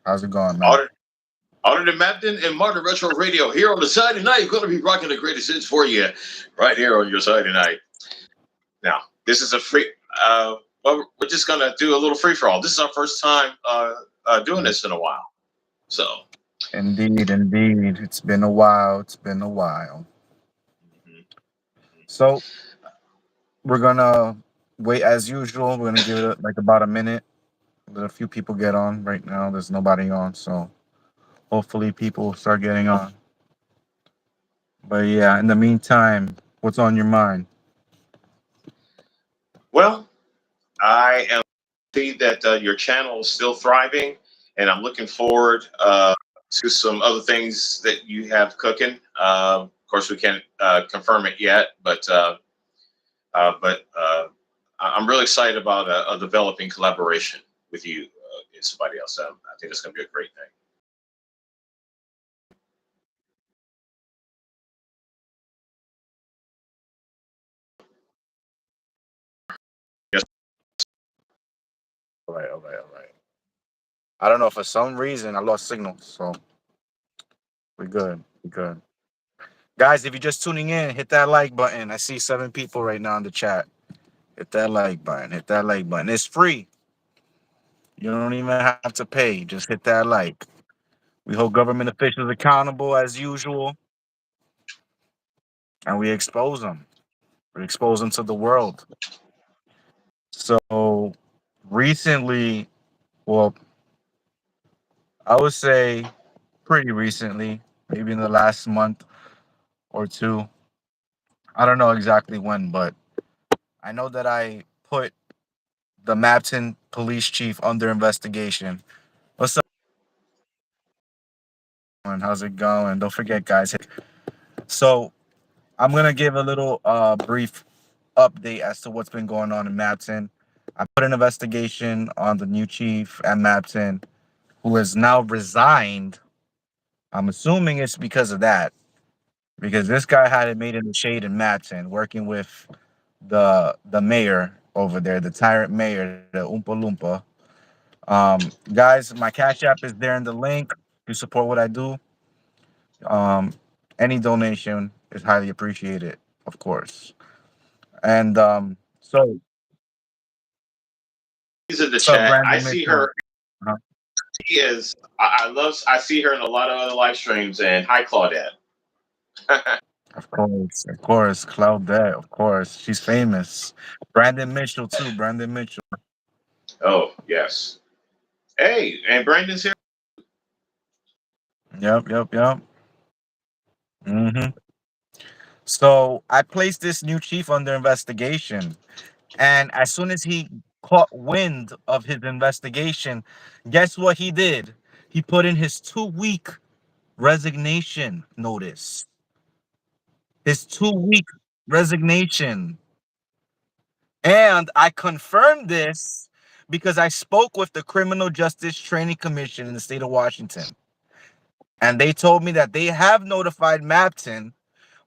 How's it going, man? Auditor, Auditor Mapton and Martin Retro Radio here on the Saturday night. We're going to be rocking the greatest hits for you right here on your Saturday night. Now, this is a free. Well, we're just going to do a little free for all. This is our first time doing this in a while. So, Indeed, indeed. It's been a while. It's been a while. mhm. So we're gonna wait as usual. We're gonna give it like about a minute. Let a few people get on right now. There's nobody on, so hopefully people will start getting on. But yeah, in the meantime, what's on your mind? Well, I am see that your channel is still thriving, and I'm looking forward to some other things that you have cooking. Of course, we can't confirm it yet, but I'm really excited about a developing collaboration with you and somebody else. I think it's going to be a great thing. Yes. All right, all right, all right. I don't know. For some reason, I lost signal, so we're good. We're good. Guys, if you're just tuning in, hit that like button. I see 7 people right now in the chat. Hit that like button. Hit that like button. It's free. You don't even have to pay. Just hit that like. We hold government officials accountable as usual, and we expose them. We expose them to the world. So recently, well, I would say pretty recently, maybe in the last month or two. I don't know exactly when, but I know that I put the Mapton police chief under investigation. What's up, man? How's it going? Don't forget, guys. So I'm gonna give a little brief update as to what's been going on in Mapton. I put an investigation on the new chief at Mapton, who has now resigned. I'm assuming it's because of that, because this guy had it made in the shade in Mapton, working with the mayor over there, the tyrant mayor, the Oompa Loompa. Guys, my Cash App is there in the link. You support what I do. Um, any donation is highly appreciated, of course. And She's in the so chat. I Brandon see Mitchell. her. She is. I love. I see her in a lot of other live streams. And hi, Claudette. Of course, Claudette, of course. She's famous. Brandon Mitchell too. Brandon Mitchell. Oh yes. Hey, and Brandon's here. Yep, yep, yep. hmm So I placed this new chief under investigation, and as soon as he caught wind of his investigation, guess what he did? He put in his 2 week resignation notice. His 2 week resignation. And I confirmed this because I spoke with the Criminal Justice Training Commission in the state of Washington. And they told me that they have notified Mapton,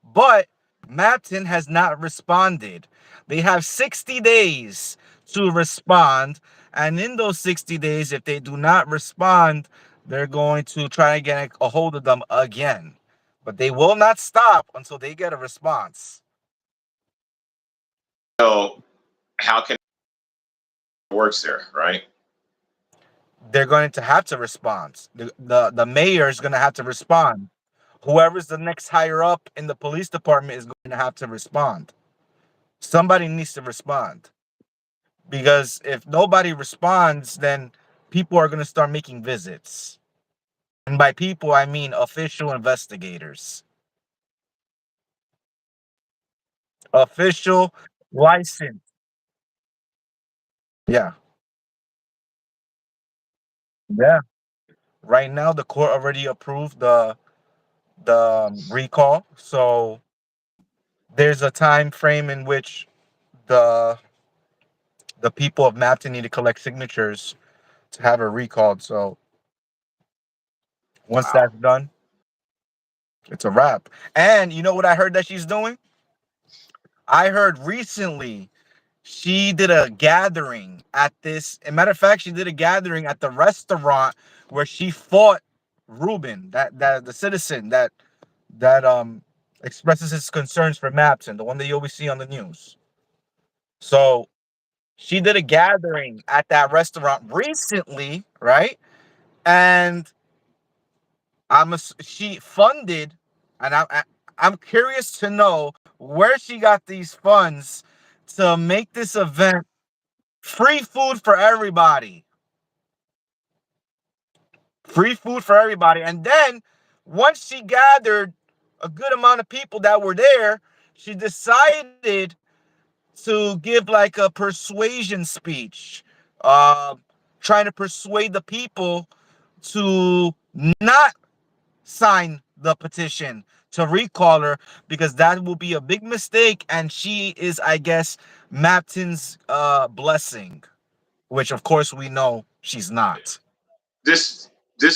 but Mapton has not responded. They have 60 days to respond. And in those 60 days, if they do not respond, they're going to try to get a hold of them again. But they will not stop until they get a response. So how can it works there, right? They're going to have to respond. The mayor is going to have to respond. Whoever's the next higher up in the police department is going to have to respond. Somebody needs to respond, because if nobody responds, then people are going to start making visits. And by people, I mean official investigators, official license. Yeah, yeah. Right now, the court already approved the recall, so there's a time frame in which the the people of Mapton need to collect signatures to have it recalled. So once Wow. that's done, it's a wrap. And you know what I heard that she's doing? I heard recently she did a gathering at this. As a matter of fact, she did a gathering at the restaurant where she fought Ruben, that the citizen that expresses his concerns for Mapton, the one that you always see on the news. So she did a gathering at that restaurant recently, right? And she funded, and I'm curious to know where she got these funds to make this event free food for everybody. Free food for everybody. And then once she gathered a good amount of people that were there, she decided to give like a persuasion speech, uh, trying to persuade the people to not sign the petition to recall her because that will be a big mistake. And she is, I guess, Mapton's blessing, which of course we know she's not. This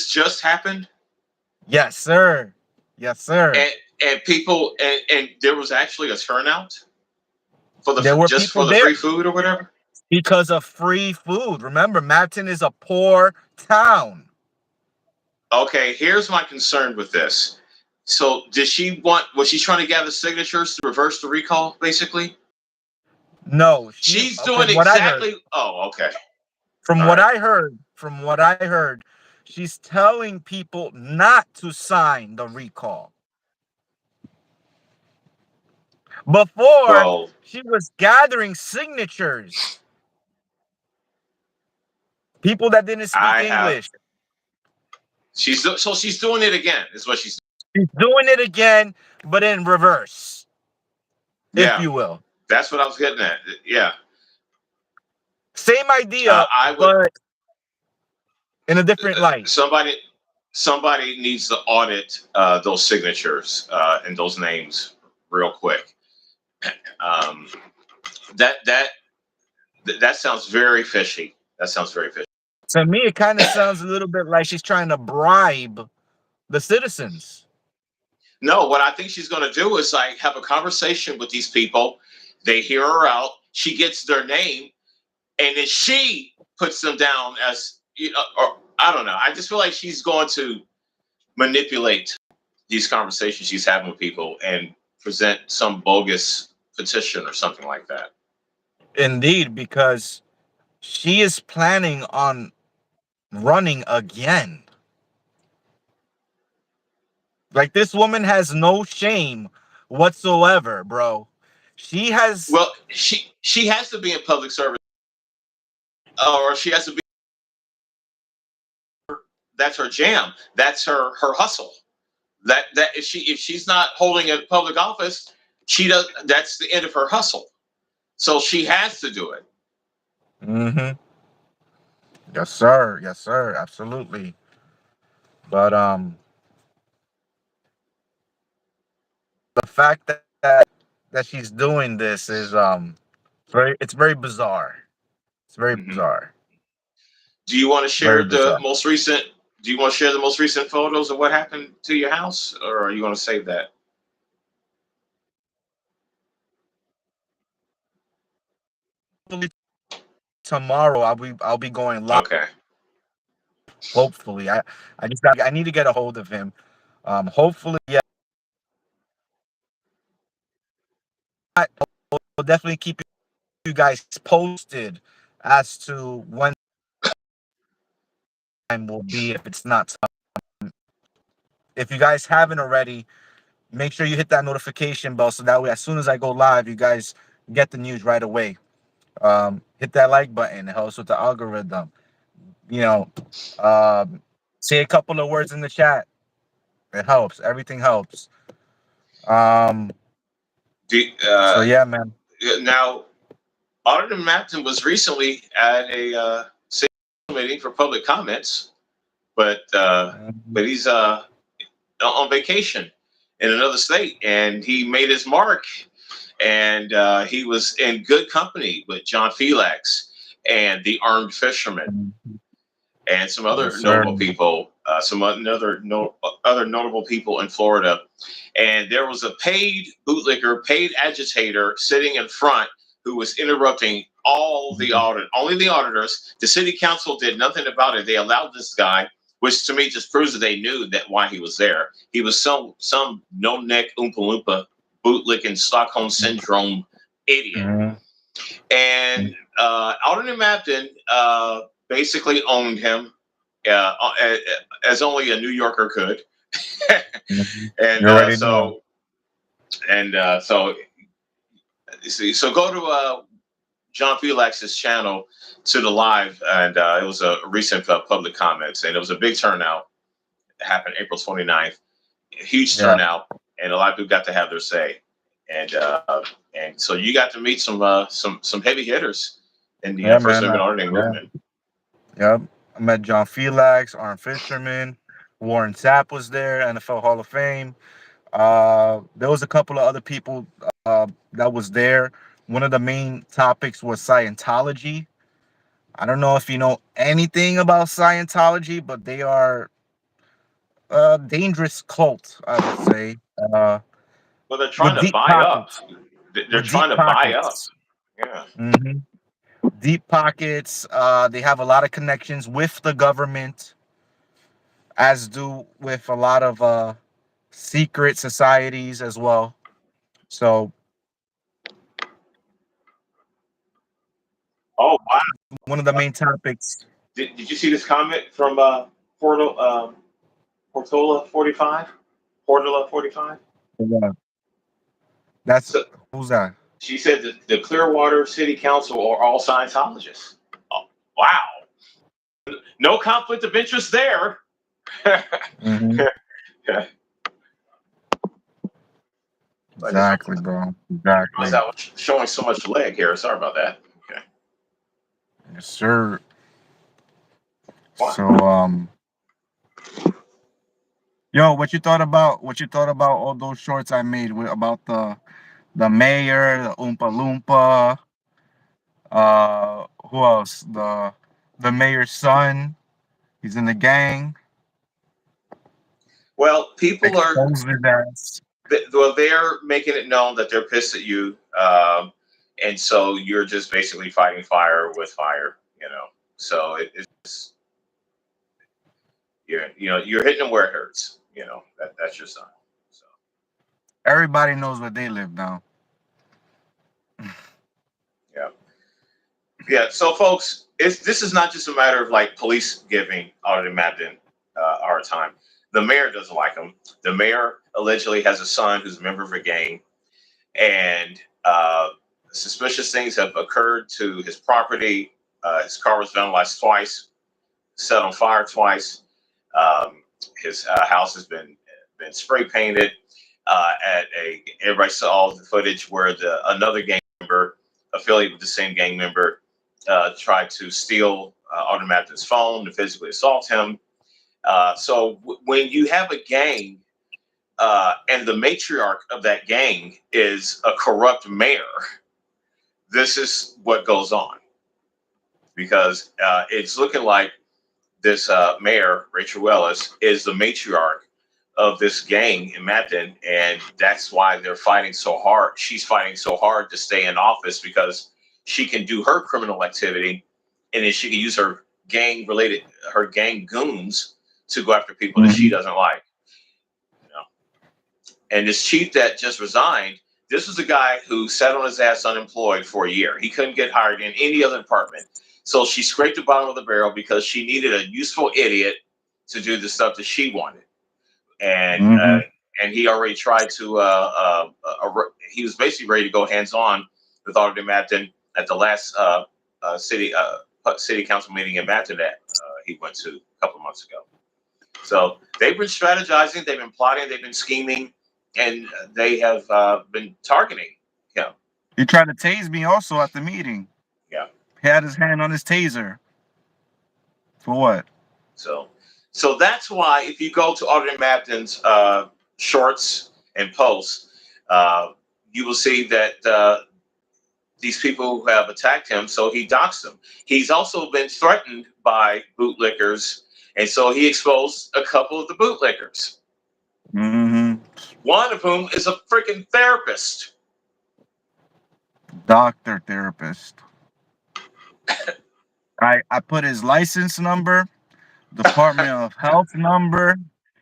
just happened, Yes, sir. Yes, sir. and people and there was actually a turnout for There the were just people for the there free food or whatever. because of free food. Remember, Mapton is a poor town. Okay, here's my concern with this. So, did she want? Was she trying to gather signatures to reverse the recall? Basically, No, she she's doing from what I heard, exactly. Oh, okay, from all what right. I heard, from what I heard, she's telling people not to sign the recall. Before Well, she was gathering signatures, people that didn't speak I have. English. She's doing it again. Is what she's. She's doing it again, but in reverse, if Yeah, you will. that's what I was getting at. Yeah, Same idea, I would. but in a different light. Somebody needs to audit those signatures and those names real quick. Um, that that that sounds very fishy. That sounds very fishy. To me, it kind of sounds a little bit like she's trying to bribe the citizens. No, what I think she's going to do is like have a conversation with these people. They hear her out. She gets their name, and then she puts them down as you know, or I don't know. I just feel like she's going to manipulate these conversations she's having with people and present some bogus petition or something like that. Indeed, because she is planning on running again. Like this woman has no shame whatsoever, bro. She has Well, she has to be in public service, or she has to be. That's her jam. That's her hustle. That if she's not holding a public office, she does. That's the end of her hustle. So she has to do it. mm-hmm. Yes, sir. Yes, sir. Absolutely. But the fact that she's doing this is very bizarre. It's very Mm-hmm. bizarre. Do you want to Very share the bizarre. most recent? Do you want to share the most recent photos of what happened to your house, or are you going to save that? Hopefully tomorrow I'll be going live. Okay. Hopefully. I need to get a hold of him. Hopefully, yeah. We'll definitely keep you guys posted as to when time will be if it's not. If you guys haven't already, make sure you hit that notification bell so that way as soon as I go live, you guys get the news right away. Hit that like button. It helps with the algorithm. You know, say a couple of words in the chat. It helps. Everything helps. Um, Do, so yeah, man. now, Auditor Mapton was recently at a city meeting for public comments, but he's on vacation in another state, and he made his mark, and he was in good company with John Felix and the Armed Fisherman and some Yes, other sir. notable people, other notable people in Florida. And there was a paid bootlegger, paid agitator sitting in front who was interrupting all the only the auditors. The city council did nothing about it. They allowed this guy, which to me just proves that they knew that why he was there. He was some no neck oompa loompa bootlicking Stockholm syndrome idiot. And Alderman Mapton basically owned him as only a New Yorker could. And so go to John Felix's channel to the live, and it was a recent public comments, and it was a big turnout. It happened April 29th, a huge turnout, and a lot of people got to have their say, and so you got to meet some heavy hitters in the First Amendment auditing movement. Yep, I met John Felix, Arn Fisherman, Warren Sapp was there, NFL Hall of Fame. There was a couple of other people that was there. One of the main topics was Scientology. I don't know if you know anything about Scientology, but they are a dangerous cult, I would say. Well, they're trying to buy up. They're trying to buy up. Yeah. Deep pockets. They have a lot of connections with the government, as do with a lot of secret societies as well. So, oh wow! One of the main topics. Did you see this comment from Portola 45? Portola 45. Yeah. That's who's that? She said that the Clearwater City Council are all Scientologists. Oh, wow! No conflict of interest there. Exactly, bro. Exactly. I was showing so much leg here. Sorry about that. Okay. Yes, sir. Wow. So, yo, what you thought about all those shorts I made about the mayor, the Oompa Loompa, who else? The mayor's son. He's in the gang. Well, people are they're making it known that they're pissed at you, and so you're just basically fighting fire with fire, you know. So it's you're hitting them where it hurts, you know. That's your son. So everybody knows where they live now. Yeah. So, folks, this is not just a matter of like police giving Alderman Mabton a hard time. The mayor doesn't like him. The mayor allegedly has a son who's a member of a gang, and suspicious things have occurred to his property. His car was vandalized twice, set on fire twice. His house has been spray painted. Everybody saw the footage where another gang member affiliated with the same gang member tried to steal Alderman Mapton's phone to physically assault him. So when you have a gang and the matriarch of that gang is a corrupt mayor, this is what goes on. Because it's looking like this mayor, Rachel Wells, is the matriarch of this gang in Mapton, and that's why they're fighting so hard. She's fighting so hard to stay in office because she can do her criminal activity, and then she can use her gang goons to go after people that she doesn't like. You know? And this chief that just resigned, this was a guy who sat on his ass unemployed for a year. He couldn't get hired in any other department. So she scraped the bottom of the barrel because she needed a useful idiot to do the stuff that she wanted. And he already tried to. He was basically ready to go hands-on with Alderman Mapton at the last city council meeting in Mapton that he went to a couple of months ago. So they've been strategizing, they've been plotting, they've been scheming, and they have been targeting him. He tried to tase me also at the meeting. Yeah. He had his hand on his taser. For what? So that's why if you go to Alderman Mapton's shorts and posts, you will see that these people who have attacked him, so he doxed them. He's also been threatened by bootlickers, and so he exposed a couple of the bootlickers. One of whom is a freaking therapist. Doctor, therapist. I put his license number, Department of Health number,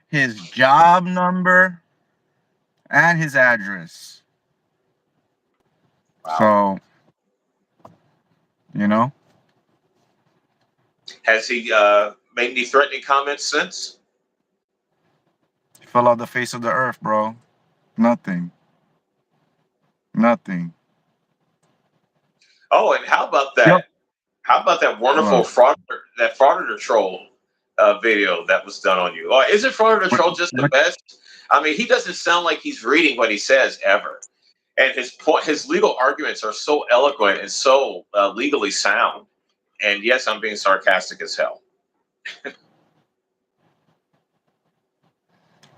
his job number, and his address. Wow. So, you know, Has he made any threatening comments since? he fell off the face of the earth, bro. Nothing. Nothing. Oh, and how about Yep. that? How about that wonderful What? frauditor troll video that was done on you? Oh, isn't frauditor What? troll just the What? best? I mean, he doesn't sound like he's reading what he says ever, and his legal arguments are so eloquent and so legally sound. And yes, I'm being sarcastic as hell.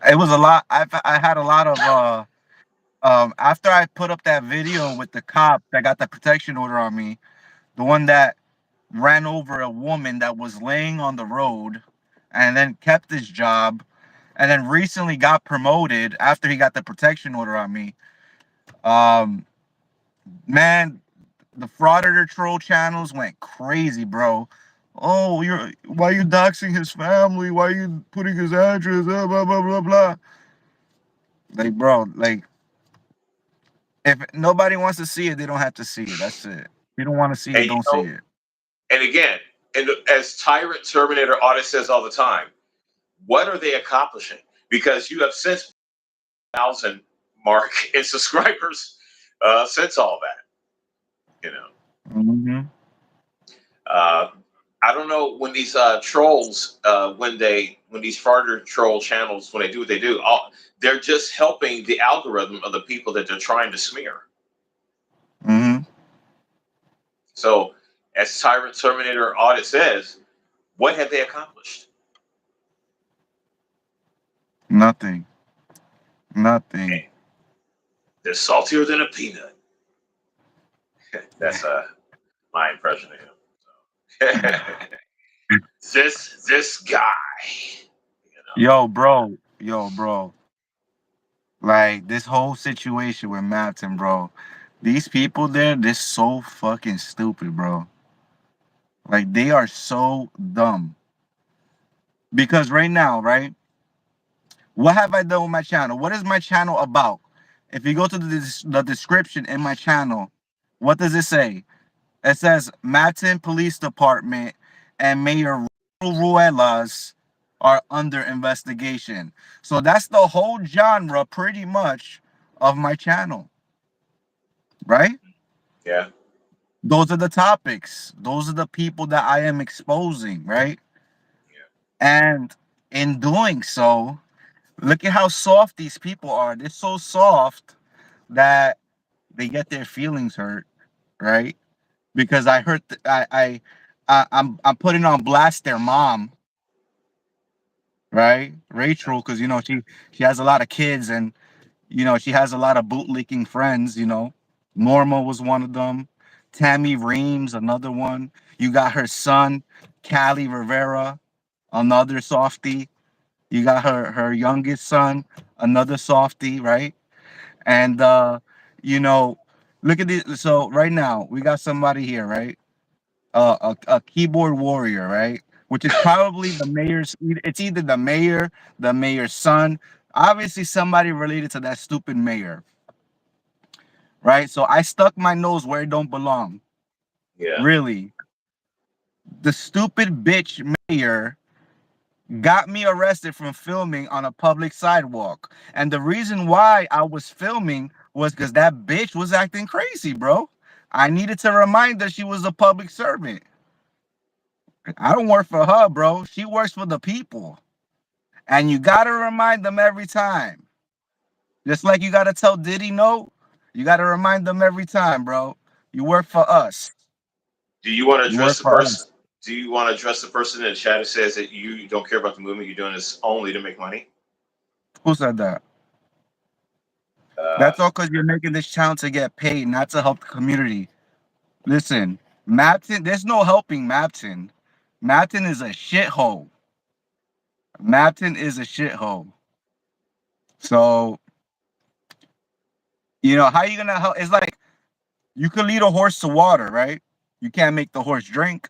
It was a lot. I had a lot of after I put up that video with the cop that got the protection order on me, the one that ran over a woman that was laying on the road and then kept his job and then recently got promoted after he got the protection order on me. Um, man, the frauditor troll channels went crazy, bro. Oh, you're why you doxing his family? Why you putting his address? Blah blah blah blah. Like, bro, like if nobody wants to see it, they don't have to see it. That's it. If you don't want to see it, And you don't see know, it. and again, and as Tyrant Terminator Audit says all the time, what are they accomplishing? Because you have since 1,000 mark in subscribers since all that. You know, Hmm. uh, I don't know when these trolls, when these farther troll channels, when they do what they do, they're just helping the algorithm of the people that they're trying to smear. Hmm. So, as Tyrant Terminator Audit says, what have they accomplished? Nothing. Nothing. Okay. They're saltier than a peanut. That's my impression of him. This guy, you know. Yo, bro. Yo, bro. Like this whole situation with Mapton, bro. These people there, they're so fucking stupid, bro. Like they are so dumb. Because right now, right? What have I done with my channel? What is my channel about? If you go to the description in my channel, what does it say? It says Mapton Police Department and Mayor Ruelas are under investigation. So that's the whole genre pretty much of my channel, right? Yeah. Those are the topics. Those are the people that I am exposing, right? Yeah. And in doing so, look at how soft these people are. They're so soft that they get their feelings hurt, right? Because I hurt. I'm putting on blast their mom, right? Rachel, because she has a lot of kids and she has a lot of bootlicking friends. Norma was one of them. Tammy Reams, another one. You got her son, Callie Rivera, another softie. You got her youngest son, another softie, right? And you know, look at this. So right now we got somebody here, right? A keyboard warrior, right? Which is probably the mayor's. It's either the mayor's son, obviously somebody related to that stupid mayor, right? So I stuck my nose where it don't belong. Yeah. Really, the stupid bitch mayor got me arrested from filming on a public sidewalk. And the reason why I was filming was because that bitch was acting crazy, bro. I needed to remind her she was a public servant. I don't work for her, bro. She works for the people. And you got to remind them every time. Just like you got to tell Diddy no, you got to remind them every time, bro. You work for us. Do you want to You address work the for us. person? Do you want to address the person in the chat that says that you don't care about the movement? You're doing this only to make money. Who said that? Uh, That's all because you're making this channel to get paid, not to help the community. Listen, Mapton, there's no helping Mapton. Mapton is a shithole. Mapton is a shithole. So, how you gonna help? It's like You can lead a horse to water, right? You can't make the horse drink.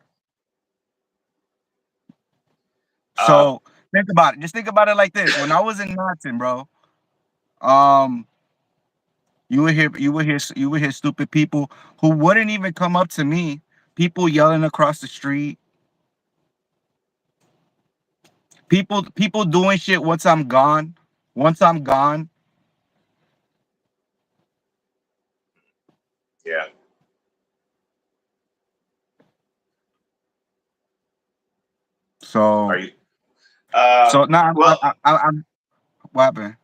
Uh, So think about it. Just think about it like this. When I was in Mapton, bro, um, you would hear stupid people who wouldn't even come up to me. People yelling across the street. People doing shit once I'm gone. Once I'm gone. yeah. Are So you? Uh, so now well, I'm what happened?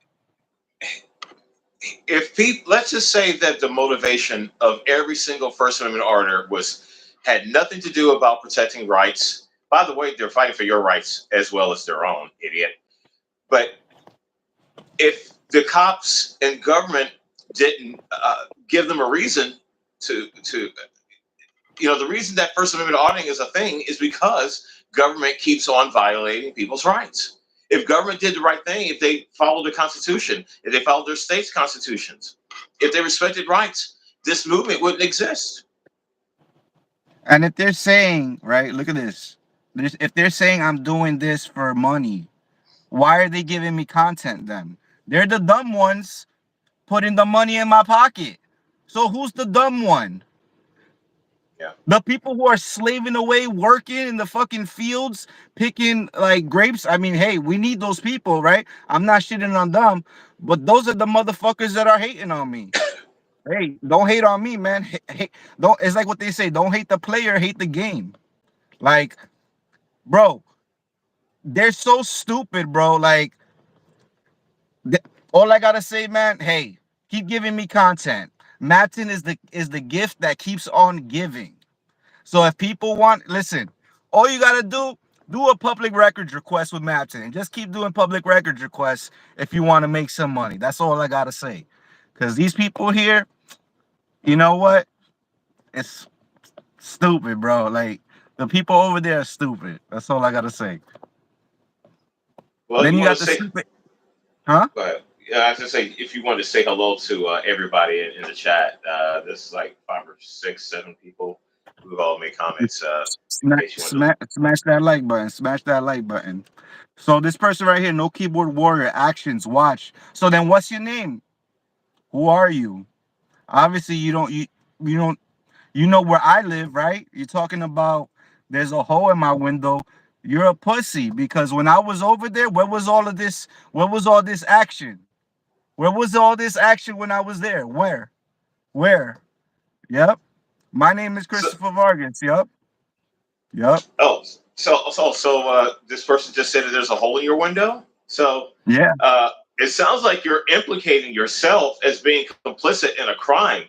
if people, let's just say that the motivation of every single First Amendment auditor was had nothing to do about protecting rights. By the way, they're fighting for your rights as well as their own, idiot. But if the cops and government didn't give them a reason to the reason that First Amendment auditing is a thing is because government keeps on violating people's rights. If government did the right thing, if they followed the Constitution, if they followed their state's constitutions, if they respected rights, this movement wouldn't exist. And if they're saying, right, look at this. If they're saying I'm doing this for money, why are they giving me content then? They're the dumb ones putting the money in my pocket. So who's the dumb one? Yeah. The people who are slaving away, working in the fucking fields, picking like grapes. I mean, hey, we need those people, right? I'm not shitting on them, but those are the motherfuckers that are hating on me. Hey, don't hate on me, man. Don't. It's like what they say. Don't hate the player, hate the game. Like, bro, they're so stupid, bro. Like, th- all I gotta say, man. Hey, keep giving me content. Mapton is the gift that keeps on giving. So if people want, listen, all you gotta do a public records request with Mapton, and just keep doing public records requests if you want to make some money. That's all I gotta say. Cause these people here, you know what? It's stupid, bro. Like the people over there are stupid. That's all I gotta say. Well, Then you you want got to the say, stupid, huh? I was gonna say, if you want to say hello to everybody in the chat, there's like 5 or 6, 7 people who've all made comments. In case you want to, Smash that like button. Smash that like button. So this person right here, no keyboard warrior, actions, watch. So then what's your name? Who are you? Obviously you don't you know where I live, right? You're talking about there's a hole in my window. You're a pussy because when I was over there, where was all of this? Where was all this action? Where was all this action when I was there? Where? Where? Yep. My name is so, Christopher Vargas. Yep. Yep. oh, this person just said that there's a hole in your window. So Yeah. it sounds like you're implicating yourself as being complicit in a crime.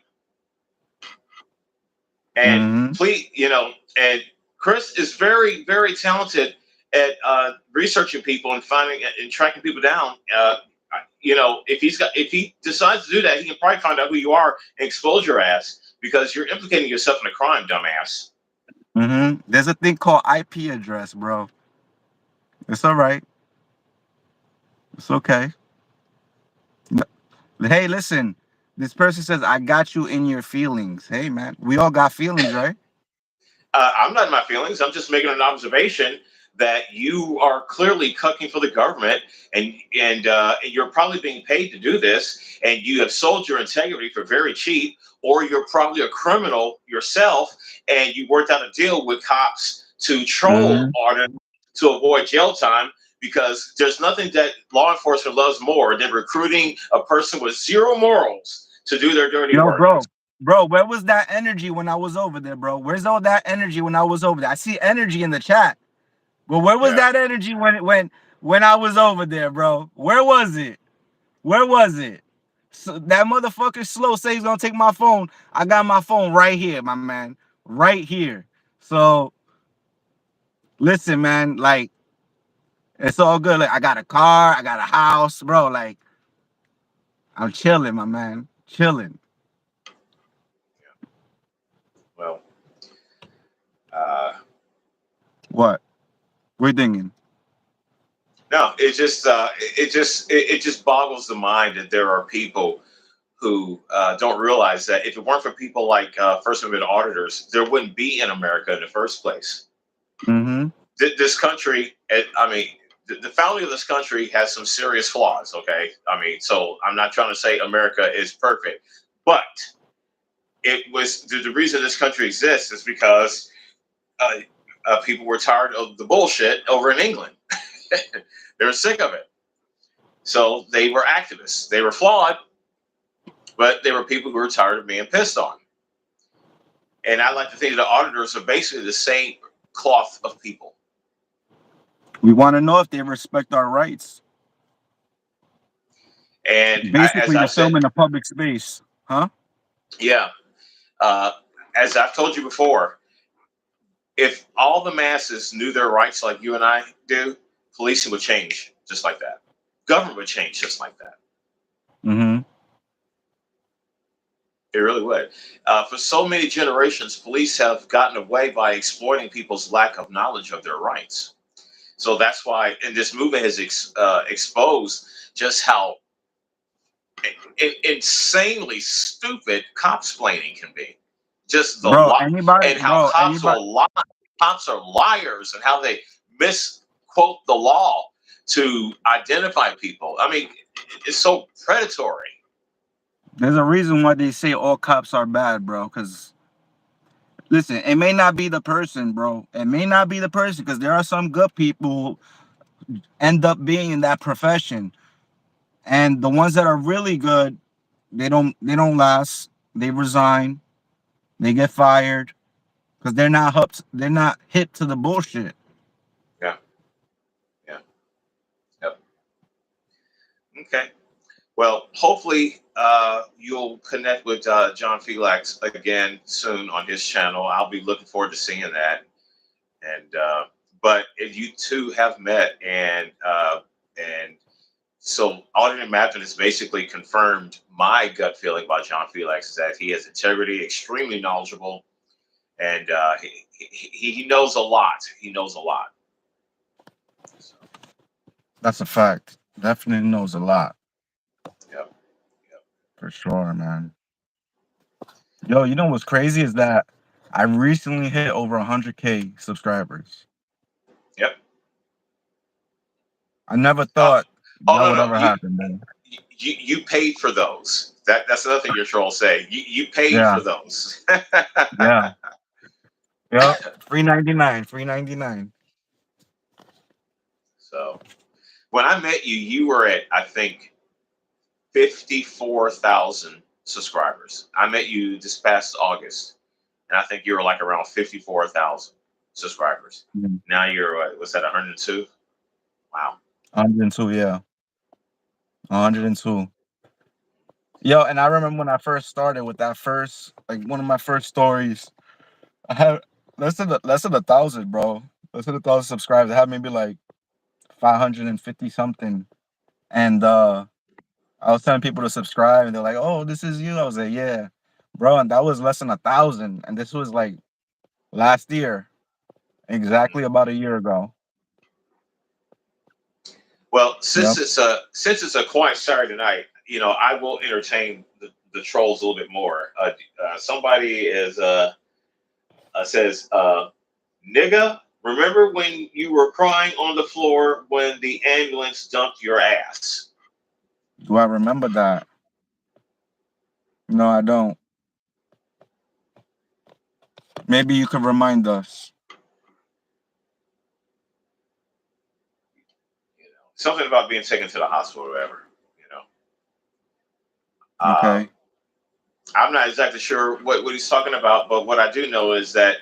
And Mm-hmm. please, and Chris is very, very talented at researching people and finding and tracking people down. If he decides to do that, he can probably find out who you are and expose your ass because you're implicating yourself in a crime, dumbass. Mm-hmm. There's a thing called IP address, bro. It's all right. It's okay. Hey, listen. This person says, I got you in your feelings. Hey, man. We all got feelings, right? I'm not in my feelings. I'm just making an observation that you are clearly cooking for the government, and you're probably being paid to do this, and you have sold your integrity for very cheap, or you're probably a criminal yourself, and you worked out a deal with cops to troll Mm-hmm. on it to avoid jail time. Because there's nothing that law enforcement loves more than recruiting a person with zero morals to do their dirty Yo, work. bro, where was that energy when I was over there, bro? Where's all that energy when I was over there? I see energy in the chat, but where was Yeah. that energy when I was over there, bro? Where was it? Where was it? So that motherfucker slow say he's gonna take my phone. I got my phone right here, my man, right here. So listen, man, like it's all good. Like I got a car, I got a house, bro. Like I'm chilling, my man, chilling. Well, uh, What? We're thinking. no, it just boggles the mind that there are people who don't realize that if it weren't for people like First Amendment auditors, there wouldn't be in America in the first place. Mm-hmm. This country, I mean, the founding of this country has some serious flaws. Okay, I mean, so I'm not trying to say America is perfect, but it was the reason this country exists is because people were tired of the bullshit over in England. They were sick of it, so they were activists. They were flawed, but they were people who were tired of being pissed on. And I like to think the auditors are basically the same cloth of people. We want to know if they respect our rights. And as Basically, I to said, film in a public space, huh? yeah, uh, as I've told you before, if all the masses knew their rights like you and I do, policing would change just like that. Government would change just like that. Mm-hmm. It really would. For so many generations, police have gotten away by exploiting people's lack of knowledge of their rights. So that's why, and this movement has exposed just how insanely stupid cop-splaining can be. Just the Bro, lie, anybody, and how bro, cops anybody. will lie. Cops are liars, and how they misquote the law to identify people. I mean, it's so predatory. There's a reason why they say all cops are bad, bro. Because listen, it may not be the person, bro. It may not be the person because there are some good people who end up being in that profession, and the ones that are really good, they don't last. They resign. They get fired because they're not hip. They're not hip to the bullshit. Yeah, yeah, yep. Okay. Well, hopefully you'll connect with John Felix again soon on his channel. I'll be looking forward to seeing that. And but if you two have met, and so Alderman Mapton has basically confirmed my gut feeling about John Felix is that he has integrity, extremely knowledgeable, and he knows a lot. He knows a lot. So, That's a fact. Definitely knows a lot yep, yep, for sure, man. Yo, you know what's crazy is that I recently hit over 100K subscribers. yep. I never Oh, thought oh that no, would no, ever happen, man. you paid for those. That's another thing your trolls say. You paid Yeah, for those. yeah, yeah. Free 99, free 99. So when I met you, you were at I think 54,000 subscribers. I met you this past August, and I think you were like around 54,000 subscribers. Mm. Now you're what's that 102? Wow. 102, yeah. 102. Yo, and I remember when I first started with that first, like one of my first stories, I had less than 1,000, bro. Less than 1,000 subscribers. I had maybe like 550 something. And I was telling people to subscribe, and they're like, "Oh, this is you." I was like, "Yeah, bro." And that was less than 1,000, and this was like last year, exactly about a year ago. Well, Yeah. since it's a quiet Saturday night, I will entertain the trolls a little bit more. Somebody is says, "Nigga, remember when you were crying on the floor when the ambulance dumped your ass?" Do I remember that? No, I don't. Maybe you could remind us. Something about being taken to the hospital or whatever. You know, Okay. I'm not exactly sure what he's talking about, but what I do know is that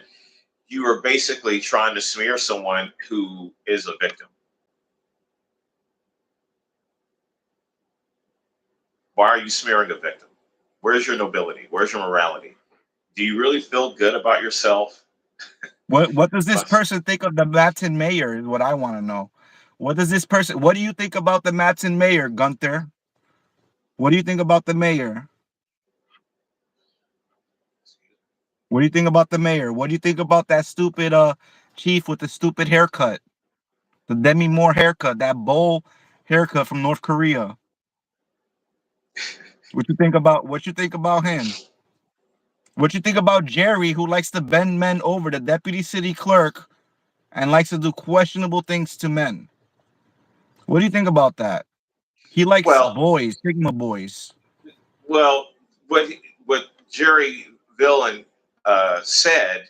you are basically trying to smear someone who is a victim. Why are you smearing a victim? Where's your nobility? Where's your morality? Do you really feel good about yourself? What does this Plus, person think of the Mapton mayor? Is what I want to know. What does this person? What do you think about the Mapton mayor, Gunther? What do you think about the mayor? What do you think about the mayor? What do you think about that stupid chief with the stupid haircut? The Demi Moore haircut, that bowl haircut from North Korea. What you think about him? What you think about Jerry, who likes to bend men over, the deputy city clerk, and likes to do questionable things to men? What do you think about that? He likes Well, boys, Sigma boys. well, what Jerry Villain said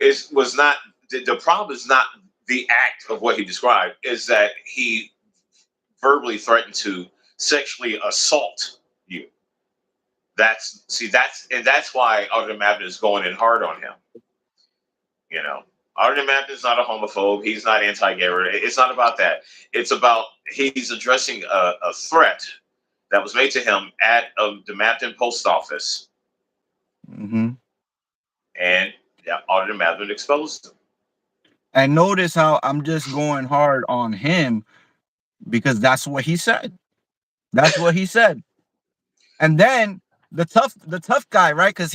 is was not the problem is not the act of what he described, is that he verbally threatened to sexually assault you. That's why Auditor Mabton is going in hard on him. You know, Auditor Mabton is not a homophobe. He's not anti-gay. It's not about that. It's about he's addressing a threat that was made to him at the Mapton post office, Hmm. and yeah, Auditor Mapton exposed him. And notice how I'm just going hard on him because that's what he said. That's what he said. And then the tough guy, right? Because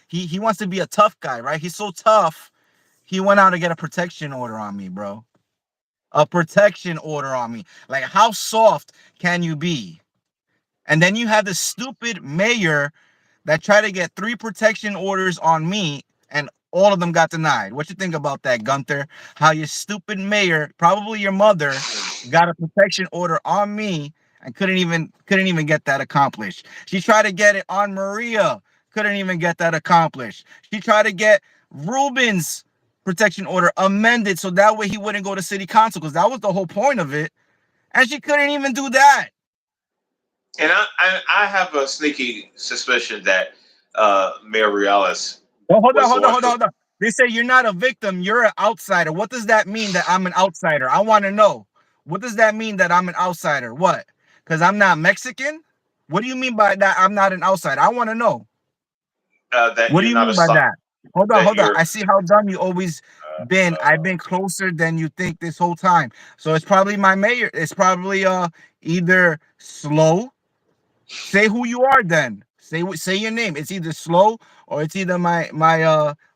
he wants to be a tough guy, right? He's so tough. He went out to get a protection order on me, bro. A protection order on me. Like, how soft can you be? And then you have the stupid mayor that tried to get 3 protection orders on me, and all of them got denied. What you think about that, Gunther? How your stupid mayor, probably your mother, got a protection order on me and couldn't even get that accomplished. She tried to get it on Maria, couldn't even get that accomplished. She tried to get Ruben's protection order amended so that way he wouldn't go to city council, because that was the whole point of it, and she couldn't even do that. And I have a sneaky suspicion that Mayor Reales Oh, hold on, was the hold on, one hold on, who. hold on. They say you're not a victim, you're an outsider. What does that mean that I'm an outsider? I want to know. What does that mean that I'm an outsider? What? Because I'm not Mexican? What do you mean by that? I'm not an outsider. I want to know. That What do you're you not a mean by stock that? Hold on, that hold on. you're I see how dumb you always been. I've been closer than you think this whole time. So it's probably my mayor. It's probably either slow. Say who you are then. Say your name. It's either slow or it's either my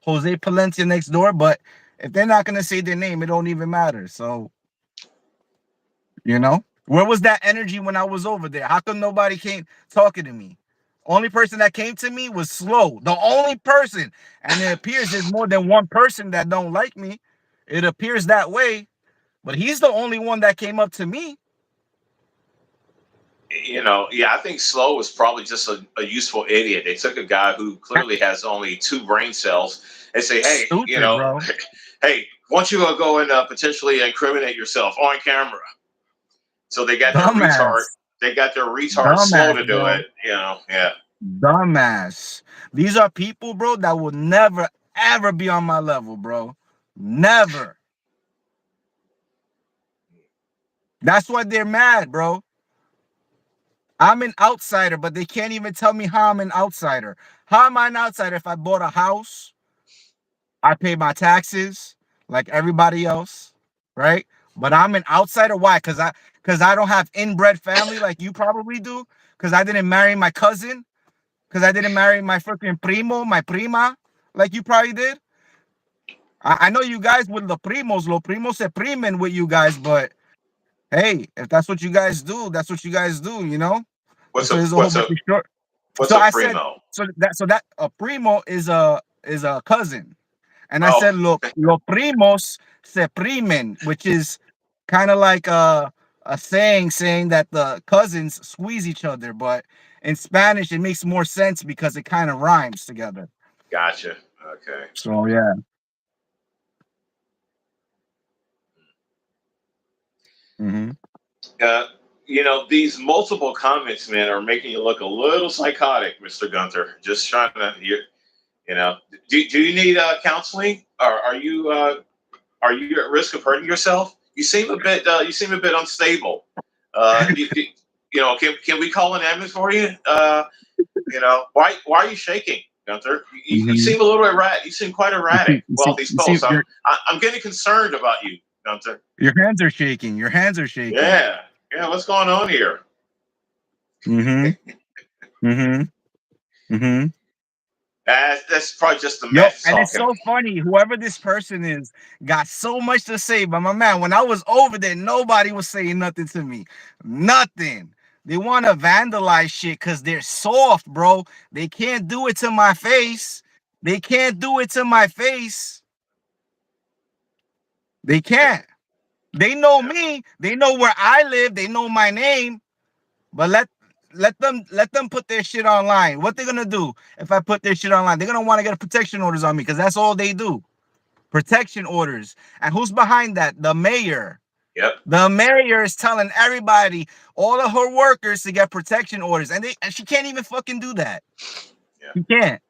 Jose Palencia next door. But if they're not gonna say their name, it don't even matter. So where was that energy when I was over there? How come nobody came talking to me? Only person that came to me was slow. The only person, and it appears there's more than one person that don't like me. It appears that way, but he's the only one that came up to me. yeah, I think Slow was probably just a useful idiot. They took a guy who clearly has only 2 brain cells and say, hey, Stupid, bro. hey, why don't you go and potentially incriminate yourself on camera? So Dumbass. they got their retard Slow Dumbass, to do bro. it. Yeah. Dumbass. These are people, bro, that will never ever be on my level, bro. Never. That's why they're mad, bro. I'm an outsider, but they can't even tell me how I'm an outsider. How am I an outsider if I bought a house? I pay my taxes like everybody else, right? But I'm an outsider. Why? Because I don't have inbred family like you probably do. Because I didn't marry my cousin. Because I didn't marry my freaking primo, my prima, like you probably did. I know you guys with los primos se primen with you guys, but hey, if that's what you guys do, that's what you guys do. What's So a there's a whole what's bunch a of short. what's So a I said, primo? so that a primo is a cousin, and I Oh, said lo primos se primen, which is kind of like a saying that the cousins squeeze each other, but in Spanish it makes more sense because it kind of rhymes together. gotcha. Okay. So yeah. Hmm. Uh, these multiple comments, man, are making you look a little psychotic, Mr. Gunther. Just trying to, you know, do you need counseling, or are you at risk of hurting yourself? You seem a bit unstable. Uh, you, you, can we call an ambulance for you? Why are you shaking, Gunther? You Hmm. seem a little erratic. You seem quite You see, erratic. you Well, see, these you see, posts, I'm getting concerned about you, Gunther. your hands are shaking. Your hands are shaking. Yeah, yeah. What's going on here? Mm-hmm. Mm-hmm. Mm-hmm. That's probably just the Yo, meds and it's talking. so funny. Whoever this person is got so much to say, but my man, when I was over there, nobody was saying nothing to me. Nothing. They want to vandalize shit because they're soft, bro. They can't do it to my face. They can't do it to my face. They can't. They know Yeah. me. They know where I live. They know my name. But let them put their shit online. What they're gonna do if I put their shit online? They're gonna want to get a protection orders on me because that's all they do. Protection orders. And who's behind that? The mayor. Yep. The mayor is telling everybody, all of her workers, to get protection orders, and she can't even fucking do that. Yeah. She can't,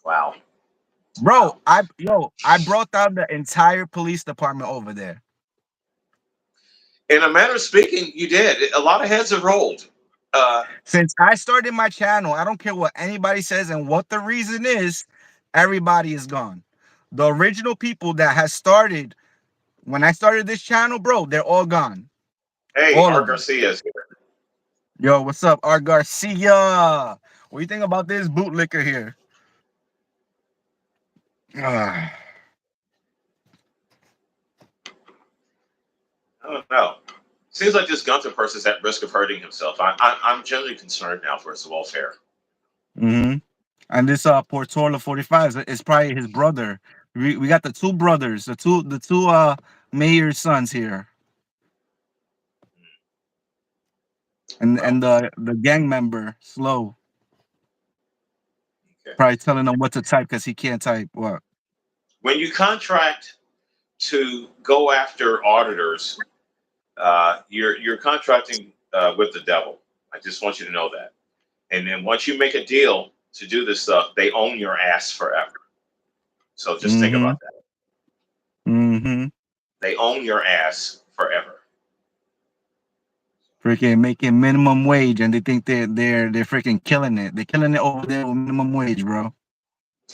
Wow. bro. Wow. I brought down the entire police department over there. In a manner of speaking, you did. A lot of heads have rolled. Uh, Since I started my channel, I don't care what anybody says and what the reason is. Everybody is gone. The original people that has started when I started this channel, bro, they're all gone. hey, All Art of them. Garcia is here. Yo, what's up, Art Garcia? What do you think about this bootlicker here? Ah. I don't know. Seems like this Gunther person's at risk of hurting himself. I'm generally concerned now for his welfare. Mm-hmm. And this Portola 45 is probably his brother. We got the two brothers, the two mayor's sons here, and Well, the gang member Slow okay. probably telling him what to type because he can't type. What? When you contract to go after auditors, you're contracting with the devil. I just want you to know that. And then once you make a deal to do this stuff, they own your ass forever. So just think Mm-hmm. about that. Mm-hmm. They own your ass forever. Freaking making minimum wage, and they think they're freaking killing it. They're killing it over there with minimum wage, bro.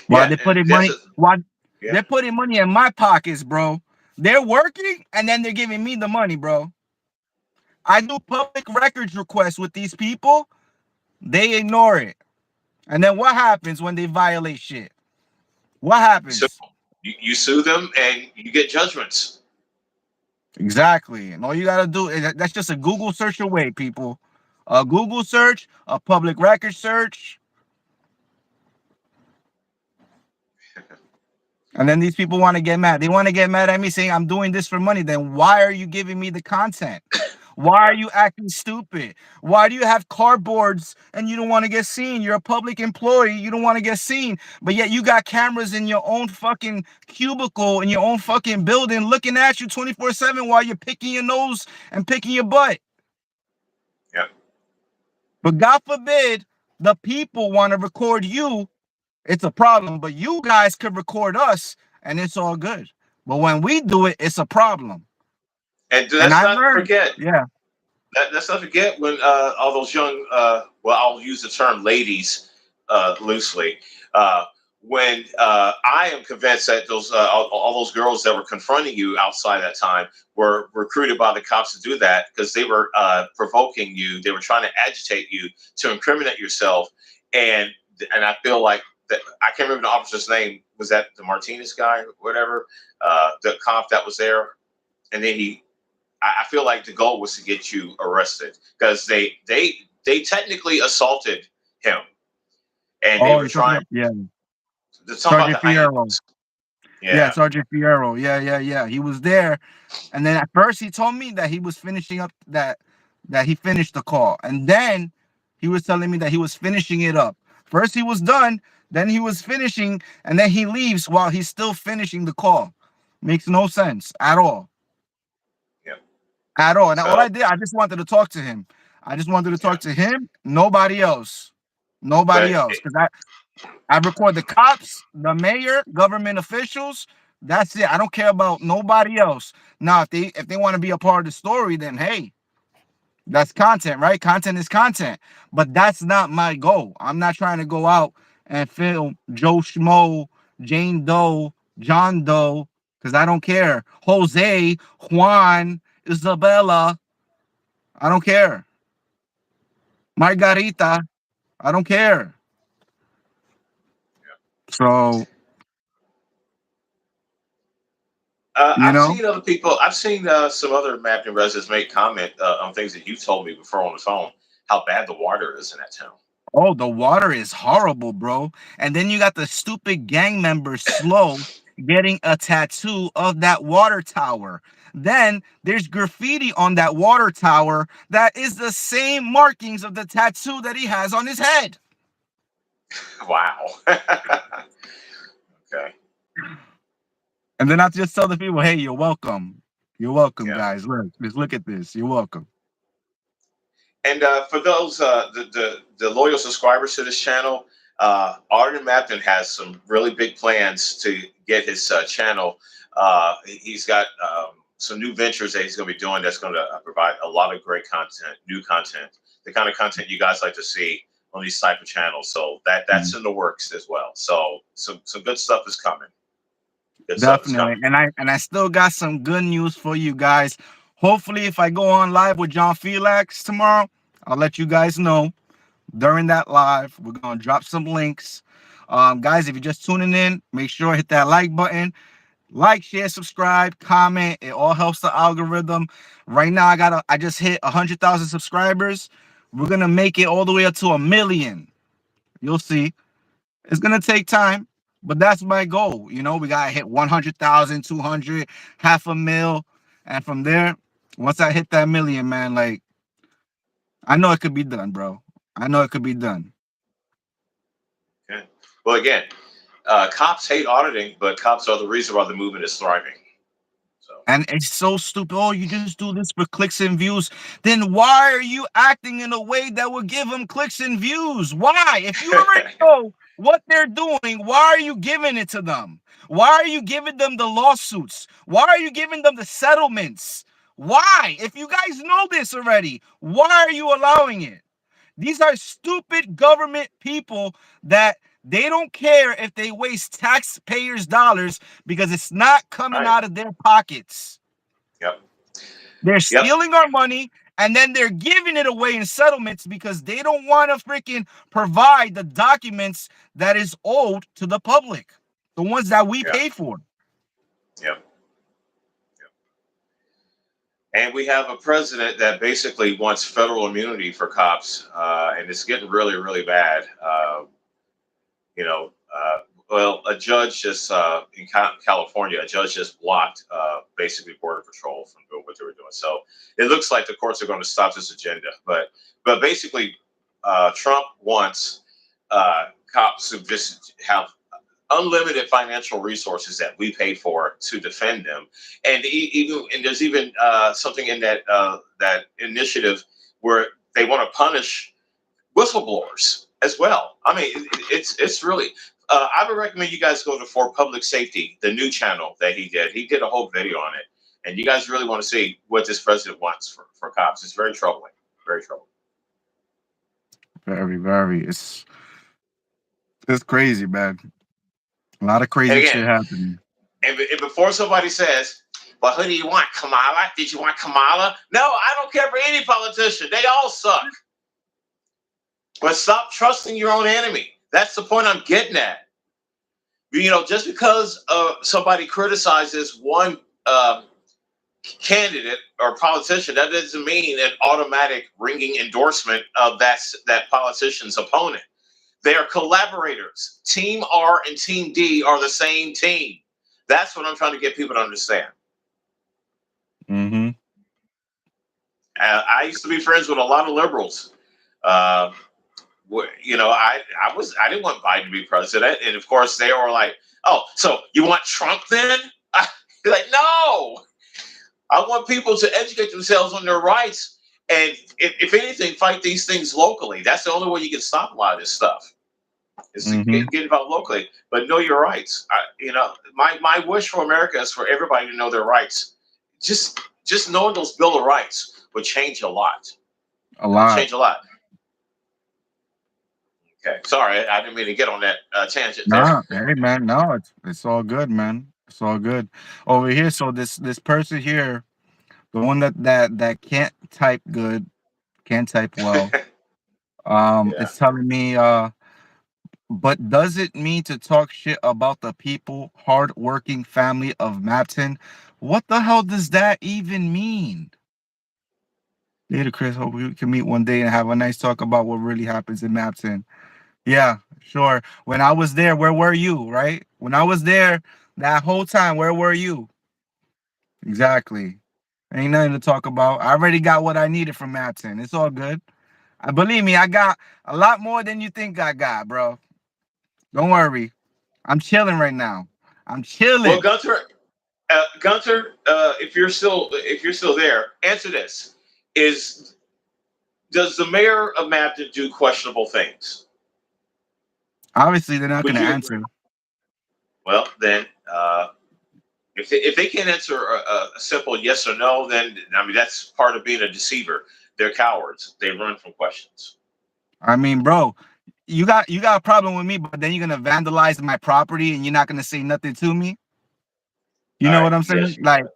While Yeah, they're and putting that's money, a, while yeah. they're putting money in my pockets, bro. They're working, and then they're giving me the money, bro. I do public records requests with these people. They ignore it. And then what happens when they violate shit? What So happens? you sue them and you get judgments. Exactly. And all you gotta do is that's just a Google search away, people. A Google search, a public record search, and then these people want to get mad. They want to get mad at me saying I'm doing this for money. Then why are you giving me the content? Why Yeah. are you acting stupid? Why do you have cardboards and you don't want to get seen? You're a public employee. You don't want to get seen. But yet you got cameras in your own fucking cubicle in your own fucking building looking at you 24/7 while you're picking your nose and picking your butt. Yeah. But God forbid the people want to record you. It's a problem. But you guys could record us and it's all good. But when we do it, it's a problem. And And let's I not learned, forget. yeah. Let's not forget when all those young, well, I'll use the term ladies loosely. Uh, when I am convinced that those all those girls that were confronting you outside that time were recruited by the cops to do that because they were provoking you. They were trying to agitate you to incriminate yourself. And I feel like that I can't remember the officer's name. Was that the Martinez guy, or whatever? The cop that was there, and then I feel like the goal was to get you arrested because they technically assaulted him, and they Oh, were you're talking trying about, yeah. to talk about Sergeant the Fierro. items. Yeah, Yeah, Sergeant Fierro. Yeah. He was there. And then at first he told me that he was finishing up that he finished the call. And then he was telling me that he was finishing it up. First he was done, then he was finishing, and then he leaves while he's still finishing the call. Makes no sense at all. yeah. At all. And all So I did, I just wanted to talk to him. I just wanted to yeah, talk to him, nobody else. Nobody but else. Because I record the cops, the mayor, government officials. That's it. I don't care about nobody else. Now, if they want to be a part of the story, then hey, that's content, right? Content is content. But that's not my goal. I'm not trying to go out and film Joe Schmo, Jane Doe, John Doe, because I don't care. Jose, Juan, Isabella, I don't care. Margarita, I don't care. So You I've know? seen other people. I've seen some other Mapton residents make comment on things that you told me before on the phone. How bad the water is in that town. Oh, the water is horrible, bro. And then you got the stupid gang member Slow getting a tattoo of that water tower. Then there's graffiti on that water tower that is the same markings of the tattoo that he has on his head. Wow. Okay. And then I just tell the people, hey, you're welcome. You're welcome, Yeah. guys. Look, just look at this. You're welcome. And for those the loyal subscribers to this channel, Arden Mapton has some really big plans to get his channel. He's got some new ventures that he's going to be doing that's going to provide a lot of great content, new content, the kind of content you guys like to see on these type of channels. So that's in the works as well. So some good stuff is coming. Good stuff is Definitely. coming. And I still got some good news for you guys. Hopefully, if I go on live with John Felix tomorrow, I'll let you guys know during that live. We're gonna drop some links. Guys, if you're just tuning in, make sure hit that like button. Like, share, subscribe, comment. It all helps the algorithm. Right now, I just hit 100,000 subscribers. We're gonna make it all the way up to 1 million. You'll see. It's gonna take time, but that's my goal. You know, we gotta hit 100,000, 200, half a mil, and from there, once I hit that million, man, like I know it could be done, bro. I know it could be done. Okay. Well, again, cops hate auditing, but cops are the reason why the movement is thriving. So. And it's so stupid. Oh, you just do this for clicks and views. Then why are you acting in a way that will give them clicks and views? Why? If you already know what they're doing, why are you giving it to them? Why are you giving them the lawsuits? Why are you giving them the settlements? Why? If you guys know this already, why are you allowing it? These are stupid government people that they don't care if they waste taxpayers' dollars because it's not coming Right. out of their pockets. Yep. They're Yep. stealing our money and then they're giving it away in settlements because they don't want to freaking provide the documents that is owed to the public, the ones that we Yeah. pay for. Yep. And we have a president that basically wants federal immunity for cops, and it's getting really, really bad. You know, well, a judge just in California, a judge just blocked basically Border Patrol from doing what they were doing. So it looks like the courts are going to stop this agenda. But basically, Trump wants cops to just have unlimited financial resources that we pay for to defend them, and even and there's even something in that initiative where they want to punish whistleblowers as well. I mean, it's really. I would recommend you guys go to For Public Safety, the new channel that he did. He did a whole video on it, and you guys really want to see what this president wants for cops. It's very troubling. Very troubling. Very, very. It's crazy, man. A lot of And crazy again, shit happening. and before somebody says, "Well, who do you want, Kamala? Did you want Kamala?" No, I don't care for any politician. They all suck. But stop trusting your own enemy. That's the point I'm getting at. You know, just because somebody criticizes one candidate or politician, that doesn't mean an automatic ringing endorsement of that politician's opponent. They are collaborators. Team R and Team D are the same team. That's what I'm trying to get people to understand. Mm-hmm. I used to be friends with a lot of liberals. Uh, you know, I didn't want Biden to be president, and of course they were like, "Oh, so you want Trump then?" Like, no, I want people to educate themselves on their rights, and if anything, fight these things locally. That's the only way you can stop a lot of this stuff. Is to get involved locally, but know your rights. You know, my wish for America is for everybody to know their rights. Just knowing those Bill of Rights would change a lot. A It would lot. change a lot. Okay, sorry, I didn't mean to get on that tangent there. Nah, hey man, no, it's all good, man. It's all good. Over here, so this person here, the one that can't type good, can't type well, Yeah. is telling me, but does it mean to talk shit about the people, hardworking family of Mapton? What the hell does that even mean? Later, Chris. Hope we can meet one day and have a nice talk about what really happens in Mapton. Yeah, sure. When I was there, where were you? Right? When I was there that whole time, where were you? Exactly. Ain't nothing to talk about. I already got what I needed from Mapton. It's all good. Believe me, I got a lot more than you think I got, bro. Don't worry. I'm chilling right now. I'm Well, chilling. Gunter, if you're still there, answer this: Is does the mayor of Mapton do questionable things? Obviously, they're not Would gonna you? answer. Well, then, if they can't answer a simple yes or no, then I mean that's part of being a deceiver. They're cowards. They run from questions. I mean, bro, you got a problem with me, but then you're gonna vandalize my property and you're not gonna say nothing to me. You All know right. what I'm Yes, saying? she Like, does.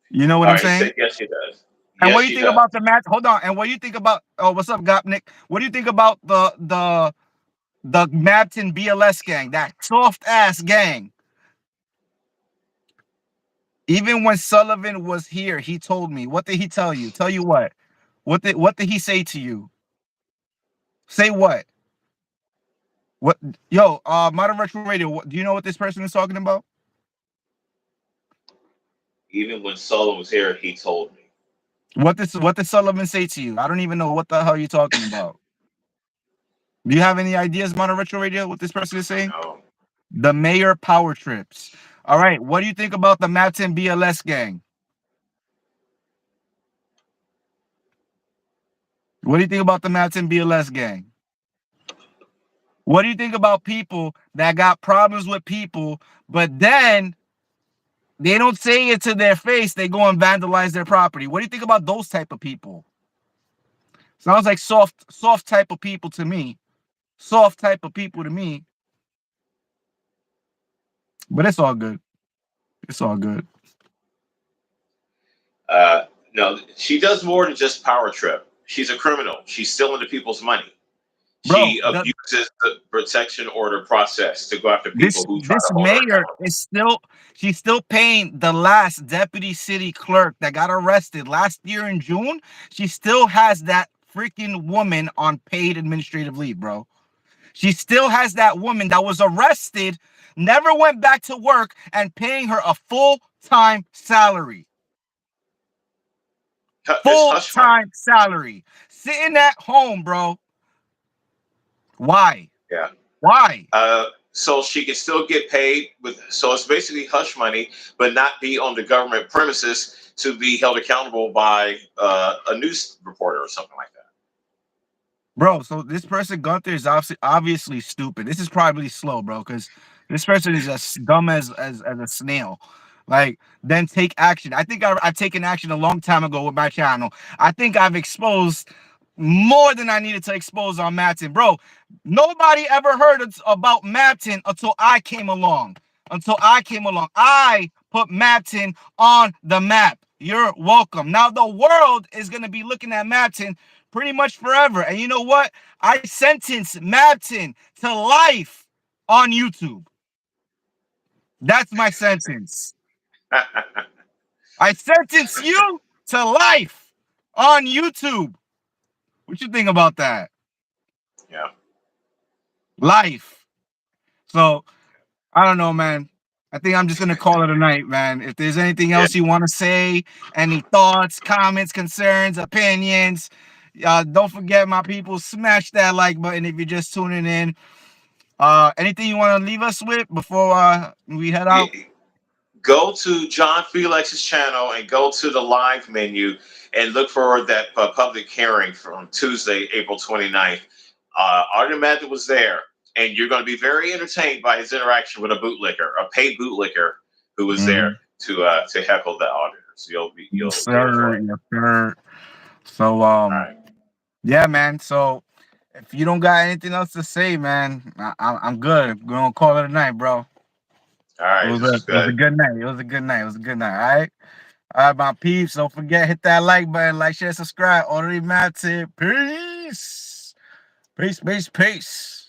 you know what All I'm right. He saying? said yes, she does. And what Yes, do you she think does. about the match? Hold on. And what do you think about? Oh, what's up, Gopnik? What do you think about the Mabton BLS gang? That soft ass gang. Even when Sullivan was here, he told me. What did he tell you? Tell you what? What did he say to you? Say what? What yo, Modern Retro Radio, do you know what this person is talking about? Even when Solo was here, he told me. What did Sullivan say to you? I don't even know what the hell you're talking about. Do you have any ideas, Modern Retro Radio, what this person is saying? No. The mayor power trips. All right. What do you think about the Mapton BLS gang? What do you think about the Mapton BLS gang? What do you think about people that got problems with people, but then they don't say it to their face? They go and vandalize their property. What do you think about those type of people? Sounds like soft type of people to me. Soft type of people to me. But it's all good. It's all good. No, she does more than just power trip. She's a criminal. She's stealing the people's money. Bro, She abuses the protection order process to go after people this who try this to hold her mayor accountable. is still she's still paying the last deputy city clerk that got arrested last year in June. She still has that freaking woman on paid administrative leave, bro. She still has that woman that was arrested, never went back to work, and paying her a full-time salary. It's hush money. Full-time salary. Sitting at home, bro. Why? Yeah. Why? So she can still get paid with. So it's basically hush money, but not be on the government premises to be held accountable by a news reporter or something like that. Bro, so this person Gunther is obviously stupid. This is probably slow, bro, because this person is as dumb as a snail. Like, then take action. I think I've taken action a long time ago with my channel. I think I've exposed more than I needed to expose on Mapton. Bro, nobody ever heard about Mapton until I came along. Until I came along. I put Mapton on the map. You're welcome. Now the world is going to be looking at Mapton pretty much forever. And you know what? I sentenced Mapton to life on YouTube. That's my sentence. I sentence you to life on YouTube. What you think about that? Yeah. Life. So I don't know, man. I think I'm just gonna call it a night, man. If there's anything Yeah. else you want to say, any thoughts, comments, concerns, opinions, don't forget, my people, smash that like button if you're just tuning in. Anything you want to leave us with before we head Yeah. out? Go to John Felix's channel and go to the live menu and look for that public hearing from Tuesday, April 29th. Arden Method was there, and you're going to be very entertained by his interaction with a bootlicker, a paid bootlicker who was there Mhm. to heckle the auditors. Yes, You'll enjoy sir. it. Yes, sir. So All right, yeah, man. So if you don't got anything else to say, man, I'm good. We're gonna call it a night, bro. all It right. was This a is it was a good. good night. It was a good night. It was a good night. All right. All right, my peeps. Don't forget, hit that like button, like, share, subscribe. Already Matt. Peace. Peace, peace, peace.